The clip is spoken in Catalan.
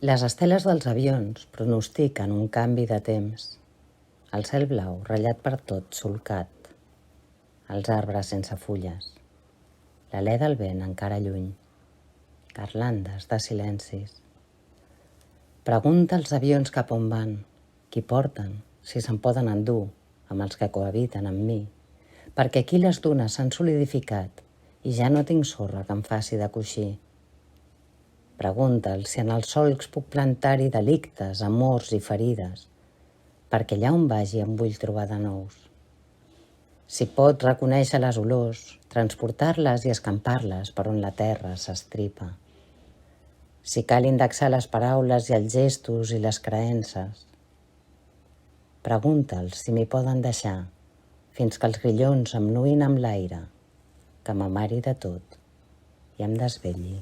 Les esteles dels avions pronostiquen un canvi de temps. El cel blau, ratllat per tot, solcat. Els arbres sense fulles. L'alè del vent encara lluny. Garlandes de silencis. Pregunta als avions cap on van, qui porten, si se'n poden endur, amb els que cohabiten amb mi, perquè aquí les dunes s'han solidificat i ja no tinc sorra que em faci de coixí. Pregunta'ls si en els solcs puc plantar-hi delictes, amors i ferides, perquè allà on vagi em vull trobar de nous. Si pot reconèixer les olors, transportar-les i escampar-les per on la terra s'estripa. Si cal indexar les paraules i els gestos i les creences. Pregunta'ls si m'hi poden deixar, fins que els grillons em nuïn amb l'aire, que m'amari de tot i em desvetlli.